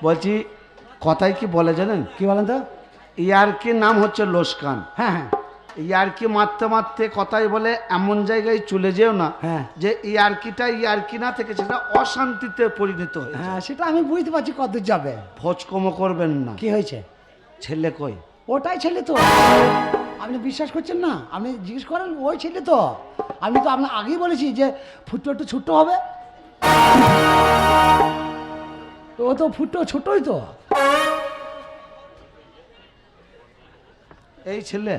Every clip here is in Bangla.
বলছি কথায় কি বলে জানেন? কি বলেন তো? ইয়ার্কির নাম হচ্ছে লোসকান। হ্যাঁ হ্যাঁ, ইয়ার্কি মারতে মারতে কথাই বলে এমন জায়গায় চলে যেও না হ্যাঁ, যে ইয়ার্কিটা ইয়ার্কি না থেকে সেটা অশান্তিতে পরিণত হয়েছে। হ্যাঁ সেটা আমি বুঝতে পারছি কত যাবে। ফচকমো করবেন না। কি হয়েছে? ছেলে কই? ওটাই ছেলে তো। আপনি বিশ্বাস করছেন না? আপনি জিজ্ঞেস করেন, ওই ছেলে তো। আমি তো আপনার আগেই বলেছি যে ফুটো একটু ছোট্ট হবে। তো ও তো ফুটো ছোটই তো। এই ছেলে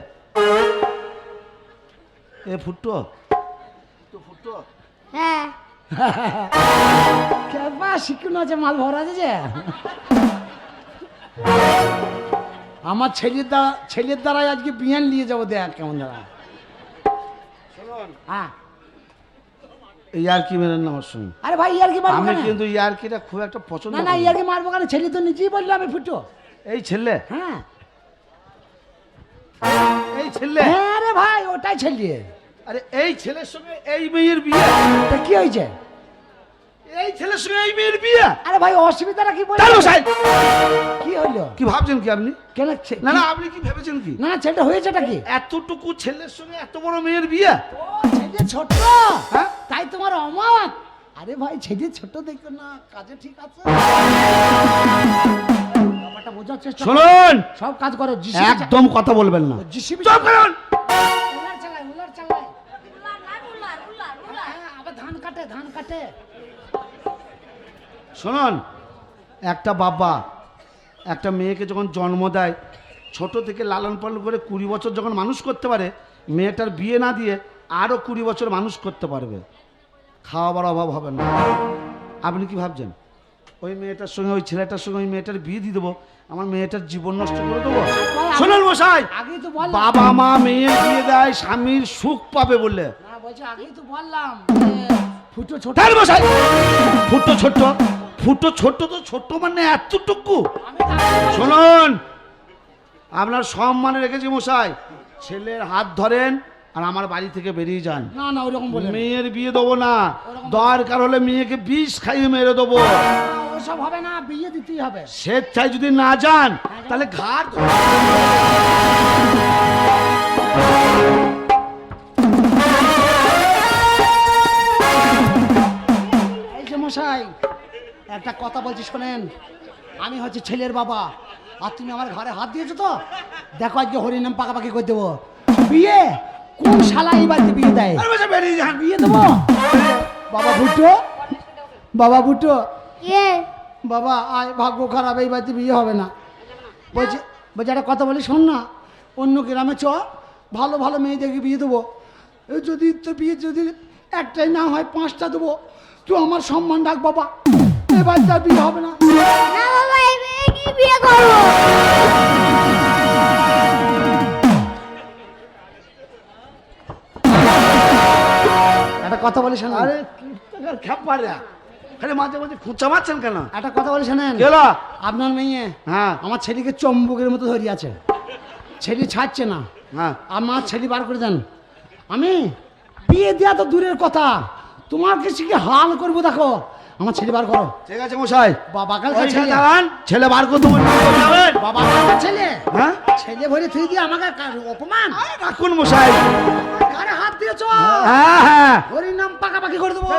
এ ফুটো তো ফুটো। হ্যাঁ কেবা শিখুন আছে, মাল ভরা আছে যে। আমার ছেলের দ্বারাই আজকে বিয়ান নিয়ে যাবো, দেখ কেমন দাঁড়া। হ্যাঁ, ইয়ার্কি মেরেন না আমার সঙ্গে। আরে ভাই ইয়ার কি মারবো আমি কেন? কিন্তু ইয়ার্কিটা খুব একটা পছন্দ না না, করি ইয়ার কি মারবো কেন? ছেলে তো নিজেই বললো আমি ফুটো। এই ছেলে, হ্যাঁ এই ছেলে। হ্যাঁ রে ভাই, ওটাই ছেলে। আরে এই ছেলের সঙ্গে এই মেয়ের বিয়ে? তা কি হয়েছে? এই ছেলের সঙ্গে এই মেয়ের বিয়ে? আরে ভাই অসুবিধাটা কি বল? কি হইলো? কি ভাবছেন কি আপনি? কেন? না না, আপনি কি ভেবেছেন কি? না না, ছেলেটা হয়েছেটা কি? এতটুকু ছেলের সঙ্গে এত বড় মেয়ের বিয়ে? ও ছেলে ছোট, হ্যাঁ? তাই তোমার অমত। আরে ভাই ছেলে ছোট দেখো না, কাজে ঠিক আছে। ব্যাপারটা বোঝার চেষ্টা করো। শুনুন, সব কাজ করো। একদম কথা বলবেন না। জিসিবি চুপ করুন। উলার চালায়, উলার চালায়। উলার হ্যাঁ, আবার ধান কাটে, ধান কাটে। শুনুন, একটা বাবা একটা মেয়েকে যখন জন্ম দেয়, ছোট থেকে লালন পালন করে 20 বছর যখন মানুষ করতে পারে, মেয়েটার বিয়ে না দিয়ে আরও 20 বছর মানুষ করতে পারবে, খাওয়াবার অভাব হবে না। আপনি কি ভাবছেন ওই মেয়েটার সঙ্গে ওই ছেলেটার সঙ্গে ওই মেয়েটার বিয়ে দিয়ে দেবো, আমার মেয়েটার জীবন নষ্ট করে দেবো? শুনুন মশাই, আগেই তো বললাম। বাবা মা মেয়ে বিয়ে দেয় স্বামীর সুখ পাবে বলে। না বলছি, আগেই তো বললাম ফুটো ছোট। তাই মশাই, ফুটো ছোট, ফুটো ছোট তো ছোট মানে এতটুকু। শুনুন, আপনার সম্মানে রেখেছি মশাই, ছেলের হাত ধরেন আর আমার বাড়ি থেকে বেরিয়ে যান। না না, ওরকম বলে মেয়ের বিয়ে দেবো না, দরকার হলে মেয়েকে বিষ খাইয়ে মেরে দেবো। ওসব হবে না, বিয়ে দিতেই হবে। স্বেচ্ছায় যদি না যান তাহলে ঘাট এই যে মশাই, একটা কথা বলছি শোনেন। আমি হচ্ছে ছেলের বাবা, আর তুমি আমার ঘরে হাত দিয়েছো তো। দেখো আজকে হরিনাম পাকাপাকি করে দেবো। বিয়ে কোন শালা এই বাড়িতে বিয়ে দেয়? বেরিয়ে যান। বিয়ে দেবো। বাবা ভুট্টো, বাবা ভুট্টো, কে? বাবা আয়, ভাগ্য খারাপ, এই বাড়িতে বিয়ে হবে না। বলছি বলছি একটা কথা বলি শোন না, অন্য গ্রামে চ, ভালো ভালো মেয়ে দেখে বিয়ে দেবো। যদি তোর বিয়ে যদি একটাই না হয় 5টা দেবো। তুই আমার সম্মান রাখ বাবা, এই বাড়িতে আর বিয়ে হবে না। না বাবা, এই মেয়ে কি বিয়ে করবো? একটা কথা বলি শোনেন। আরে খেপারে খালি মাঝে মাঝে খুঁচা মারছেন কেন? একটা কথা বলি শোনেন। গেল। আপনার মেয়ে হ্যাঁ আমার ছেলেকে চম্বুকের মতো ধরিয়ে আছে, ছেলে ছাড়ছে না। হ্যাঁ, আমার ছেলে বার করে দেন। আমি বিয়ে দেওয়া তো দূরের কথা, তোমার কিছু কি হাল করবো দেখো। আমার ছেলে বার করো। ঠিক আছে মশাই। বাবা কাল ওইখানে দাঁড়ান, ছেলে বার করে দেবো। বাবা কাল ছেলে, হ্যাঁ ছেলে ভরে থুই দিয়ে আমাকে অপমান। রাখুন মশাই। কারে হাত দিয়েছ? হ্যাঁ হ্যাঁ, হরি নাম পাকাপাকি করে দেবো।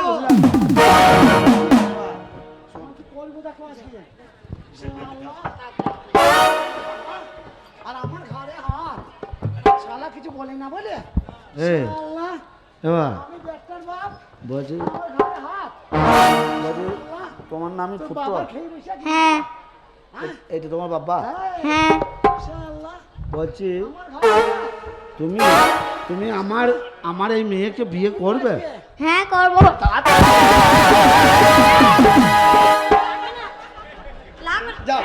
করবো দেখো আজকে। আর আমার ঘরে হাত, শালা কিছু বলে না বলে। এ শালা, এবার আমি ব্যাটার বাপ, বলছি আমার ঘরে হাত। তোমার নামই তোর ফুটো? বাবা খেয়ে বসে আছে। হ্যাঁ এইটা তোমার বাবা? হ্যাঁ শালা, বলছি আমার ঘরে হাত। তুমি তুমি আমার আমার এই মেয়েকে বিয়ে করবে? হ্যাঁ করবো। যাও।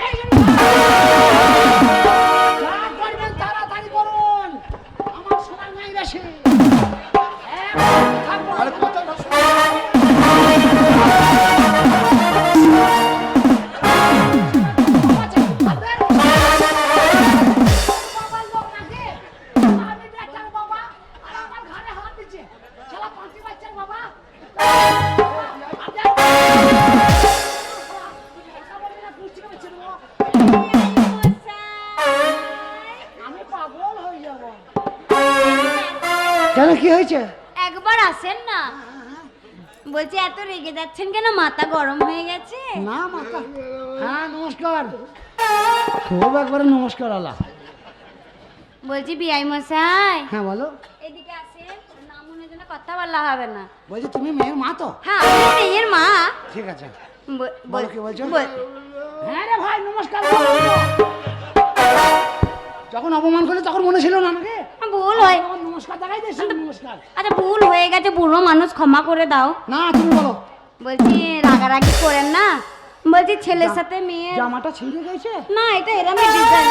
যা করবেন তাড়াতাড়ি করুন, আমার সময় নাই বেশি। থাকবো। আরে কথাটা শোনো। বাবার লোক নাকি? আমি ব্যাটার বাবা, আর আমার ঘরে হাত দিচ্ছে। আমি পাগল হয়ে যাব। কেন কি হয়েছে? একবার আসেন না। বলছি এত রেগে যাচ্ছেন কেন? মাথা গরম হয়ে গেছে? না মাতা। হ্যাঁ নমস্কার। খুব একবারে নমস্কার আলা। বলছি বিআই মশাই, হ্যাঁ বলো। এদিকে আসেন। না মনে জন্য কথা বলা হবে না। বলছি তুমি মেয়ের মা তো? হ্যাঁ, আমি মেয়ের মা। ঠিক আছে। ব- বলো বল- কি বলছো? বল- হ্যাঁ রে ভাই নমস্কার। যখন অপমান করলে তখন মনে ছিল না আমাকে? ভুল হয়। তখন নমস্কার দেখাই দিয়েছি। নমস্কার। আচ্ছা, ভুল হয়ে গেছে, বুড়ো মানুষ, ক্ষমা করে দাও। না তুমি বলো। বলছি রাগারাগি করেন না। বলছি ছেলের সাথে মেয়ের জামাটা ছিঁড়ে গেছে? না, এটা এরমই ডিজাইন।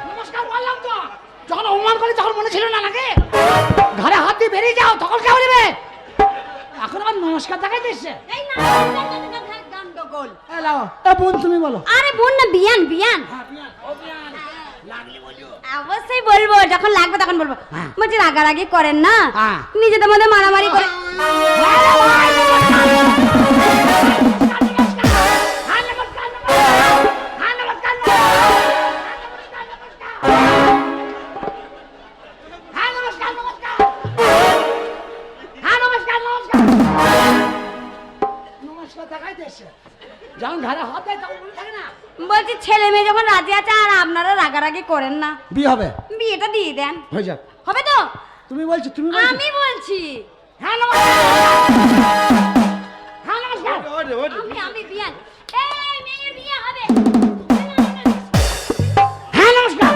নমস্কার বললাম তো। যখন অপমান করি তখন মনে ছিল না নাকি? ঘরে হাত দিয়ে বেরিয়ে যাও তখন কে বলবে? এখন আবার নমস্কার দেখাই দিচ্ছে। গন্ডগোল। বোন তুমি বলো। আরে বোন না, বিয়ান বিয়ান। অবশ্যই বলবো, যখন লাগবে তখন বলবো। হ্যাঁ। বলছি রাগারাগি করেন না, হ্যাঁ। নিজেদের মধ্যে মারামারি করে। যখন ঘরে হাত দেয় তখন মনে থাকে না? বলছি ছেলে মেয়ে যখন রাজি আছে আর আপনারা রাগারাগি করেন না, বিয়ে হবে। বিয়েটা দিয়ে দেন। হয়ে যাক। হবে তো? তুমি বলছো তুমি বলছো। আমি বলছি। হ্যাঁ নমস্কার। হ্যাঁ নমস্কার। আমি বিয়ান। এই মেয়ের বিয়ে হবে। হ্যাঁ নমস্কার।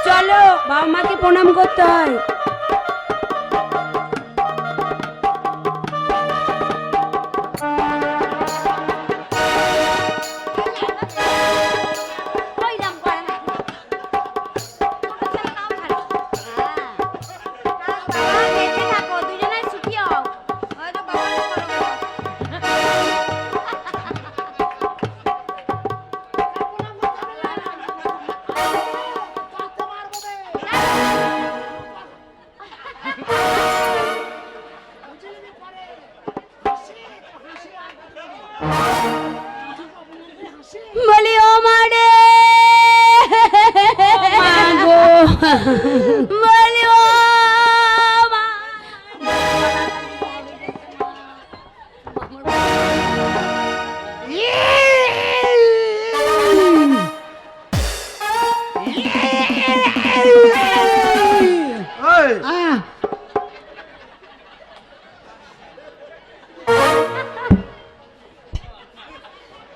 চলো, বাবা মাকে প্রণাম করতে হয়। বলি ও মারে, বলি ও মা।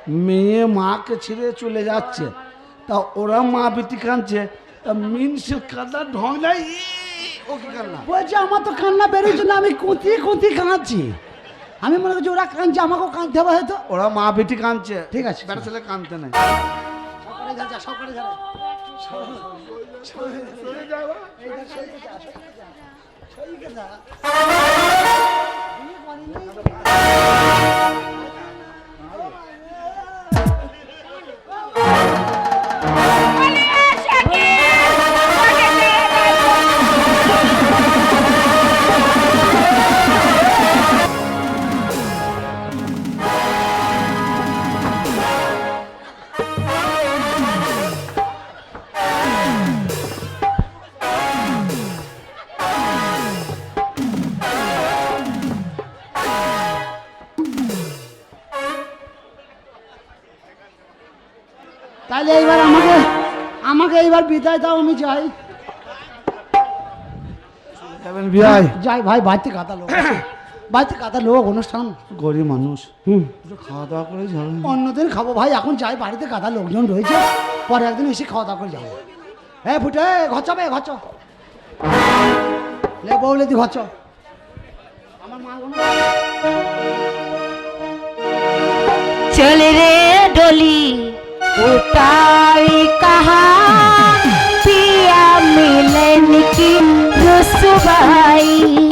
মেয়ে মাকে ছেড়ে চলে যাচ্ছে, তা ওরা মা বেটি কাঁদছে, তা মিনসের কান্না ঢং নাই। ও কি কান্না? বলছে আমার তো কান্না বেরোচ্ছে না, আমি কুঁতি কুঁতি কাঁদছি। আমি মনে করছি ওরা কাঁদছে আমাকেও কাঁদতে হবে হয়তো। ওরা মা বেটি কাঁদছে, ঠিক আছে। বেটা ছেলে কাঁদতে নাই। তাহলে এইবার আমাকে আমাকে এইবার বিদায় দাও, আমি যাই। যাবেন বিয়াই? যাই ভাই, বাড়িতে কাদা লোক আছে। বাড়িতে কাদা লোক, অনুষ্ঠান। গরিব মানুষ, হুম, একটু খাওয়া দাওয়া করে যাবেন। অন্যদিন খাবো ভাই, এখন যাই, বাড়িতে কাদা লোকজন রয়েছে, পরে একদিন এসে খাওয়া দাওয়া করে যাবো। হ্যাঁ ফুটে ঘচ বে ঘচ, লে বউলে দি ঘচ। আমার মা चल रे डोली उताई कहा पिया मिलन की रुसवाई।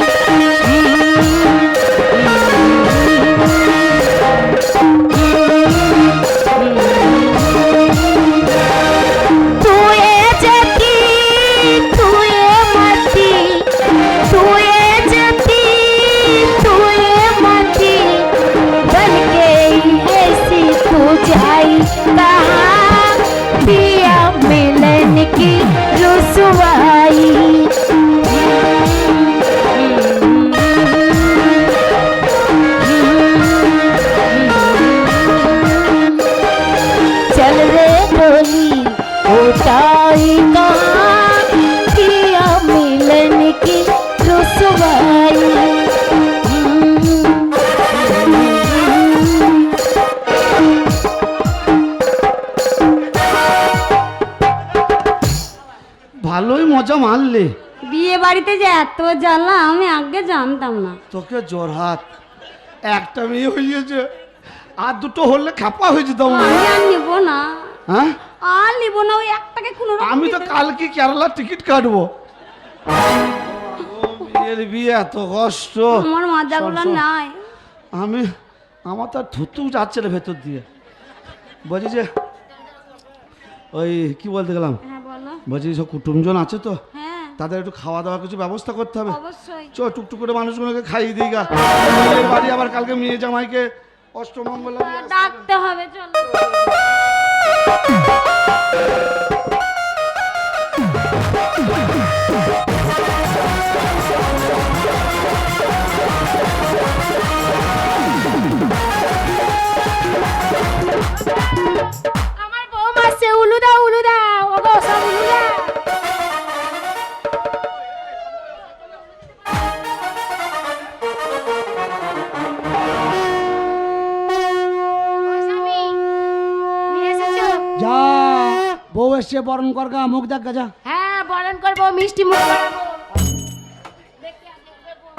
সবাই ভালোই মজা মারলে। বিয়ে বাড়িতে যে এত জ্বালা আমি আগে জানতাম না। তোকে জোরহাত, একটা মেয়ে হয়েছে, আর দুটো হলে খাপা হয়ে যেত আমার। আমি আর নিব না, হ্যাঁ আর নিব না, ওই একটাকে কোনো রকম আমি তো দিতে- কালকে কেরালার টিকিট কাটবো। বিয়ের বিয়ে এত কষ্ট। আমার মজাগুলো শোন, শোন। নাই। আমি আমার তো থুতু যাচ্ছে না ভেতর দিয়ে। বলছি যে ওই কি বলতে গেলাম, হ্যাঁ বলো। বলছি সব কুটুমজন আছে তো, হ্যাঁ তাদের একটু খাওয়া দাওয়া কিছু ব্যবস্থা করতে হবে। অবশ্যই। চ টুকটুক করে মানুষগুলোকে খাইয়ে দিই গা। বিয়ের বাড়ি আবার কালকে মেয়ে জামাইকে অষ্টমঙ্গল ডাকতে হবে, চলো। আমার বউ মারছে, উলু দাও উলু দাও, ওগো সব উলু দাও। ওই স্বামী, নিয়ে এসেছো? যা বউ এসছে বরণ কর গা, মুখ দেখ গা যা। হ্যাঁ বরণ করবো, মিষ্টি মুখ করাবো। দেখি আগে বউ।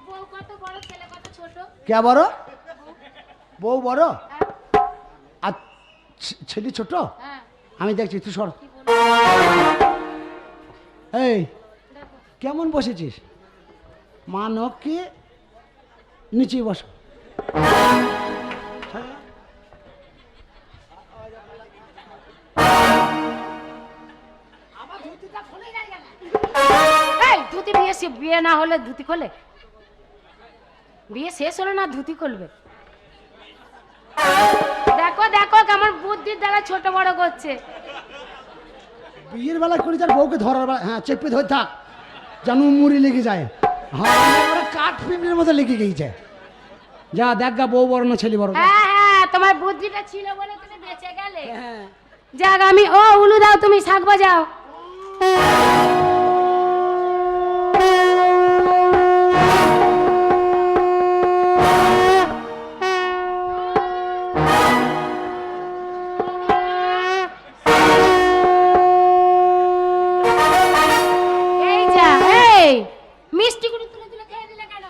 বউ কত বড়, ছেলে কত ছোট? কে বড়? বউ বড় আর ছেলে ছোট? হ্যাঁ আমি দেখছি, তুই সর। কি বলবো? এই দেখো কেমন বসেছিস? মানবকে নিচে বসো। এই ধুতি বিয়ে না হলে ধুতি খোলে? বিয়ে শেষ হলো না ধুতি খুলবে? দেখো দেখো কেমন বুদ্ধির দ্বারা ছোট বড় করছে। বিয়ের বেলা করে তার বউকে ধরার বেলা, হ্যাঁ চেপে ধরে থাক যেন মুড়ি লেগে যায়। হ্যাঁ একেবারে কাঠ পিঁপড়ের মতো লেগে গিয়েছে। যা দেখ গা, বউ বড় না ছেলে বড়? হ্যাঁ হ্যাঁ তোমার বুদ্ধিটা ছিল বলে তুমি বেঁচে গেলে। হ্যাঁ যাক আমি ও উলু দাও, তুমি শাক বাজাও। এই যা, এই মিষ্টিগুলো তুলে তুলে খেয়ে দিলে কেন?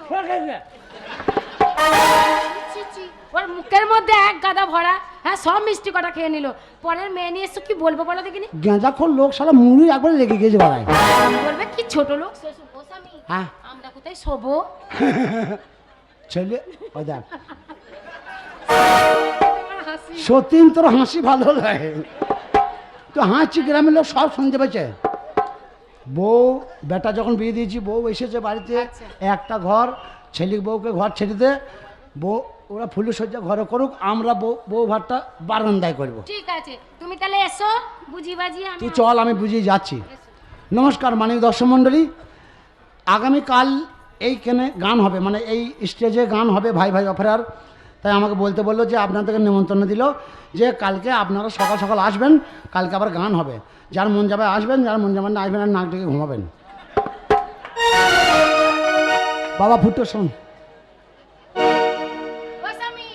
ছি, ছি, ওর মুখের মধ্যে এক গাদা ভরা, হ্যাঁ সব মিষ্টি কটা খেয়ে নিল। পরের মেয়ে নিয়ে এসে কি বলবো বলো দেখিনি? গেঁজাখোর লোক সারা মুড়ি একবার লেগে গেছে বাড়ায়। বলবে কি ছোট লোক শ্বশুর, ও স্বামী, হ্যাঁ আমরা কোথায় শোবো? ছেলে ওই দেখ, সতীন তোর হাসি ভালো লাগে তো, হাসি গ্রামের লোক সব শুনতে পেয়েছে। বউ বেটা যখন বিয়ে দিয়েছি, বউ এসেছে বাড়িতে, আচ্ছা। একটা ঘর, ছেলে বউকে ঘর ছেড়ে দে, বউ ওরা ফুল সজ্জা ঘরে করুক, আমরা বউ ভাতটা বারান্দায় করবো। ঠিক আছে তুমি তাহলে এসো, বুঝি বাজি আমি। তুই চল, আমি বুঝিয়ে যাচ্ছি। নমস্কার মাননীয় দর্শক মণ্ডলী, আগামীকাল এইখানে গান হবে, মানে এই স্টেজে গান হবে ভাই ভাই অফারার। তাই আমাকে বলতে বললো যে আপনাদেরকে নেমন্তন্ন দিল যে কালকে আপনারা সকাল সকাল আসবেন, কালকে আবার গান হবে, যার মন যাবে আসবেন, যার মন যাবে না আসবেন, আর নাক ডেকে ঘুমাবেন। বাবা ফুটো শোন, ও স্বামী,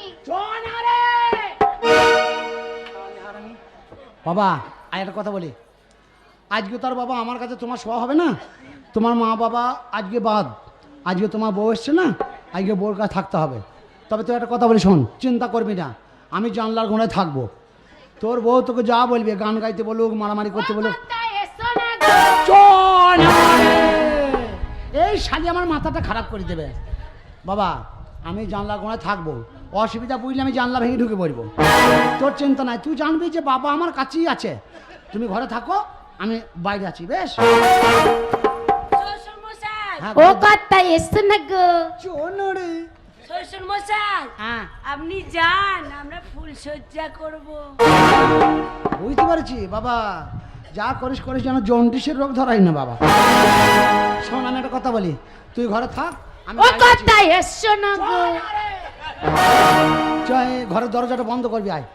বাবা আর একটা কথা বলি, আজকে তো আর বাবা আমার কাছে তোমার শোয়া হবে না, তোমার মা বাবা আজকে বাদ, আজকে তোমার বউ এসছে না, আজকে বউর কাছে থাকতে হবে। তবে তুই একটা কথা বলি শোন, চিন্তা করবি না, আমি জানলার কোণায় থাকবো, তোর বউ তোকে যা বলবে, গান গাইতে বলুক, মারামারি করতে বলুক, তাই এসো না গো। চল এই শালি আমার মাথাটা খারাপ করে দেবে। বাবা আমি জানলা কোণায় থাকবো, অসুবিধা বুঝলে আমি জানলা ভেঙে ঢুকে পড়বো, তোর চিন্তা নাই, তুই জানবি যে বাবা আমার কাছেই আছে, তুমি ঘরে থাকো, আমি বাইরে আছি, বেশ? শ্বশুর মশাই, হ্যাঁ, ও কথা এসো না গো। চল রে। শ্বশুর মশাই, হ্যাঁ আপনি যান, আমরা ফুল সজ্জা করব। বুঝতে পারছি বাবা, যা করিস করিস যেন জন্ডিসের রোগ ধরাই না বাবা। শোন আমি একটা কথা বলি, তুই ঘরে থাক, আমি ও বাইরে আছি। কথা এসো না গো। চল, এই ঘরের দরজাটা বন্ধ করবি, আয়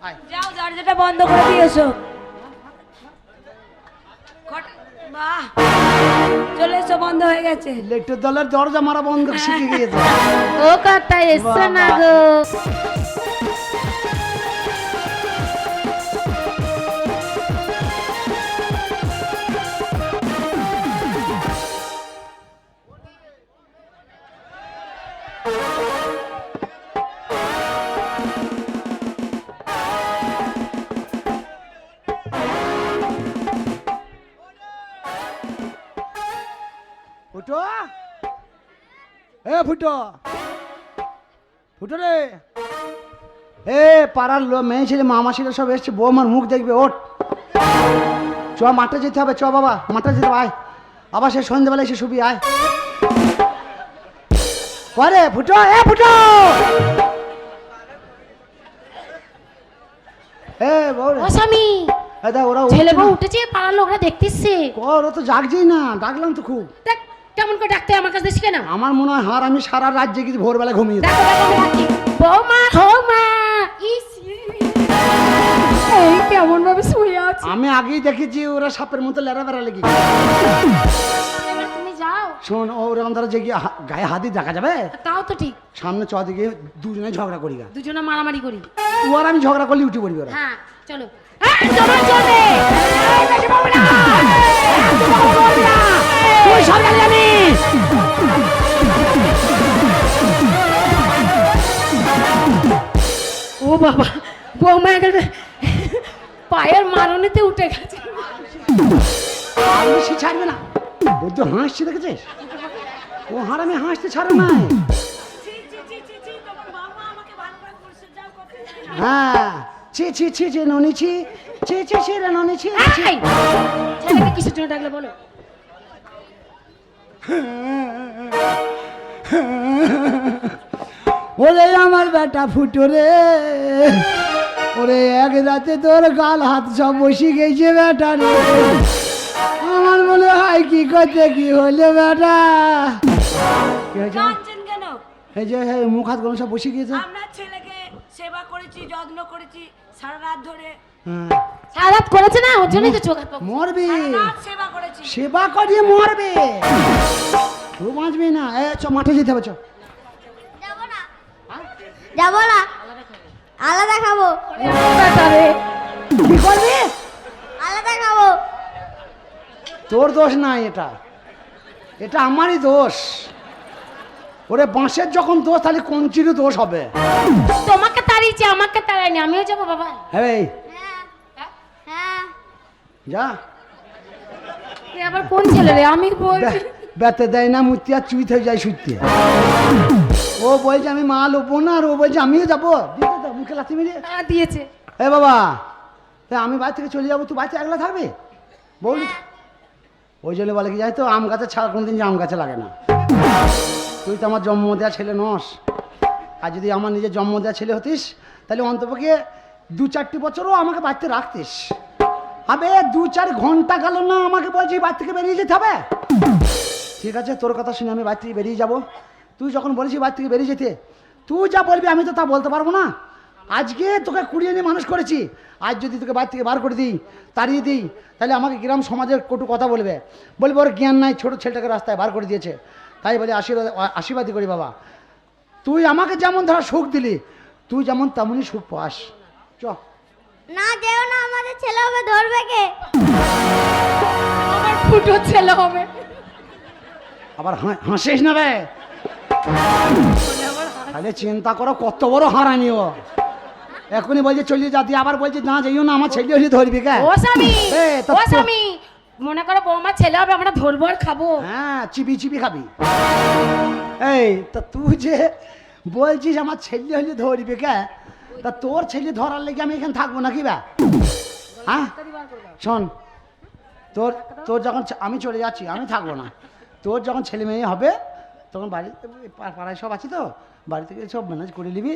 আয়। যাও দরজাটা বন্ধ করে দিয়েছো। বাহ, চলে এসো, বন্ধ হয়ে গেছে। ইলেকট্রিক দলের দরজা মারা বন্ধ শিখে গিয়েছে। ও কথা এসো না গো। ফুটো, এ ফুটো, ফুটো রে, এ পাড়ার মেয়ে ছেলে মামা ছেলে সব এসছে, বৌমার মুখ দেখবে, ওঠ। চ মাঠে যেতে হবে, চ বাবা মাঠে যেতে হবে, আয়। আবার সে সন্ধ্যেবেলা এসে শুবি, আয়। পরে ফুটো, এ ফুটো, এ বউ রে। ও স্বামী, এ দেখ ওরা ছেলে উঠছে বউ না। উঠেছে, পাড়ার লোকরা দেখতেছে। ওরা তো জাগছেই না, ডাকলাম তো খুব। দেখ কেমন করে ডাকতে হয় আমার কাছে শিখে না। আমার মনে হয় হার আমি সারা রাত জেগে ভোরবেলা ঘুমিয়ে যাই। দেখো দেখো আমি ডাকি, বৌমা বৌমা। ইস, এই কেমন ভাবে শুয়ে আছে। আমি আগেই দেখেছি ওরা সাপের মতো লেরা বেড়া লেগে। এবার তুমি যাও। শোন ওরকম ধরো জেগে গায়ে হাত দিয়ে দেখা যাবে। তাও তো ঠিক, সামনে চ দিকে দুজনে ঝগড়া করি গা। দুজনে মারামারি করি। ও আর আমি ঝগড়া করলে উঠে পড়বি ওরা। হ্যাঁ চলো। এই, তোমার জন্যে। এই, বেশি বলবি না। তুই সরকার জানি। ও বাবা, বৌমা একেবারে পায়ের মারনেতে উঠে গেছে। আর বেশি ছাড়বে না। বৈদ্য হাসছে দেখেছিস? ও হার আমি হাসতে ছাড়ে নাই। হ্যাঁ, ছি ছি ছি ছি ননি ছি, ছি ছি ছি রে ননি ছি। এই, ছেলেকে কিসের জন্য ডাকলে বলো? ওরে আমার বেটা ফুটো রে, ওরে এক রাতে তোর গাল হাত সব বসে গেছে বেটা রে। আমার মনে হয় কি করতে কি হইলে বেটা। কি হয়েছে? কাঁদছেন কেন? এই যে মুখ হাত গরম সব বসে গিয়েছে। আপনার ছেলেকে সেবা করেছি, যত্ন করেছি সারা রাত ধরে। হ্যাঁ, সারা রাত করেছে না, ওর জন্যই তো চোখ হাত পা। মরবি, রাত সেবা করেছি। সেবা করিয়ে মরবে, তুই বাঁচবি না। এ চ মাঠে যেতে হবে, চ। যাবো না, যাবো না, আলাদা খাবো, কি করবি? আলাদা খাবো। তোর দোষ নাই, এটা এটা আমারই দোষ। ওরে বাঁশের যখন দোষ তাহলে কঞ্চিরও দোষ হবে। তোমাকে তাড়িয়েছে, আমাকে তাড়ায়নি, আমিও যাবো বাবা। হ্যাঁ ভাই, হ্যাঁ হ্যাঁ, যা। এ আবার কোন ছেলে রে? আমি বলছি বেতে দেয় না মূর্তি আর চুইত হয়ে যায় শুইতে। ও বলছে আমি মা লোবো না, আর ও বলছে আমিও যাবো। দিতে দাও, মুখে লাথি মেরে। হ্যাঁ, দিয়েছে। এ বাবা, আমি বাড়ি থেকে চলে যাবো, তুই বাড়িতে একলা থাকবে বলি। ওই জন্য বলে কি যাই তো, আম গাছে ছাড়া কোনোদিন যে আম গাছে লাগে না। তুই তো আমার জন্ম দেওয়া ছেলে নস। আর যদি আমার নিজের জন্ম দেওয়া ছেলে হতিস তাহলে অন্তপক্ষে 2-4 বছরও আমাকে বাড়িতে রাখতিস। আবে 2-4 ঘন্টা গেল না, আমাকে বলছি বাড়ি থেকে বেরিয়ে যেতে হবে। ঠিক আছে, তোর কথা শুনে আমি বাড়ি থেকে বেরিয়ে যাব। তুই যখন বলেছি বাড়ি থেকে বেরিয়ে যেতে, তুই যা বলবি আমি তো তা বলতে পারবো না। আজকে তোকে কুড়িয়ে নিয়ে মানুষ করেছি, আজ যদি তোকে বাড়ি থেকে বার করে দিই, তাড়িয়ে দিই, তাহলে আমাকে গ্রাম সমাজের কটু কথা বলবে, বলবে ওর জ্ঞান নাই, ছোটো ছেলেটাকে রাস্তায় বার করে দিয়েছে। তাই বলে আশীর্বাদই করি বাবা, তুই আমাকে যেমন ধরা সুখ দিলি, তুই যেমন তেমনই সুখ পাস। চ। না যেও না, আমাদের ছেলে হবে, ধরবে কে? আমার ফুটো ছেলে হবে। আবার হাসিস না রে, তাহলে চিন্তা করো কত বড় হারানি ও। এখনই বলছে চলিয়ে যা, দিয়ে আবার বলছে না যাইও না, আমার ছেলে হলে ধরবি কে? ও স্বামী, এ, তা ও তো- স্বামী, মনে করো বৌমার ছেলে হবে, আমরা ধরবো আর খাবো। হ্যাঁ, চিবি চিবি খাবি। এই তা তুই যে বলছিস আমার ছেলে হলে ধরবি কে, তা তোর ছেলে ধরার লেগে আমি এখানে থাকবো নাকি বা? হ্যাঁ শোন, তোর তোর যখন আমি চলে যাচ্ছি, আমি থাকবো না। তোর যখন ছেলে মেয়ে হবে তখন বাড়িতে পাড়ায় সব আছি তো, বাড়ি থেকে সব ম্যানেজ করে নিবি।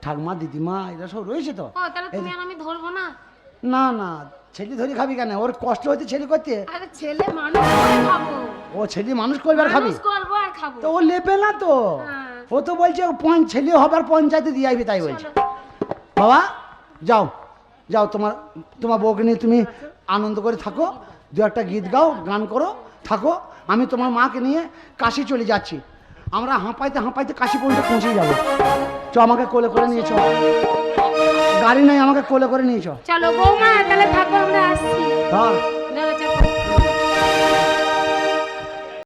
ঠাকমা দিদিমা এরা সব রয়েছে তো। ও তাহলে তুমি আর আমি ধরবো না? না না, ছেলে ধরে খাবি কেন? ওর কষ্ট হইতে ছেলে করতে। আরে ছেলে মানুষ করে খাবো, ও ছেলে মানুষ করবে আর খাবি, মানুষ করবো আর খাবো। তো ও লেবে না তো। হ্যাঁ। ও তো বলছে ছেলে হবার পঞ্চায়েতে দিয়ে আইবি, তাই বলছে। বাবা যাও যাও, তোমার বউকে নিয়ে তুমি আনন্দ করে থাকো। দু একটা গীত গাও, গান করো, থাকো। আমি তোমার মাকে নিয়ে কাশি চলে যাচ্ছি। আমরা হাঁপাইতে হাঁপাইতে কাশি পর্যন্ত পৌঁছে যাবো। চ, আমাকে কোলে করে নিয়ে চ। গাড়ি নাই, আমাকে কোলে করে নিয়ে চ। চলো বৌমা, তাহলে থাকো, আমরা আসছি। ধর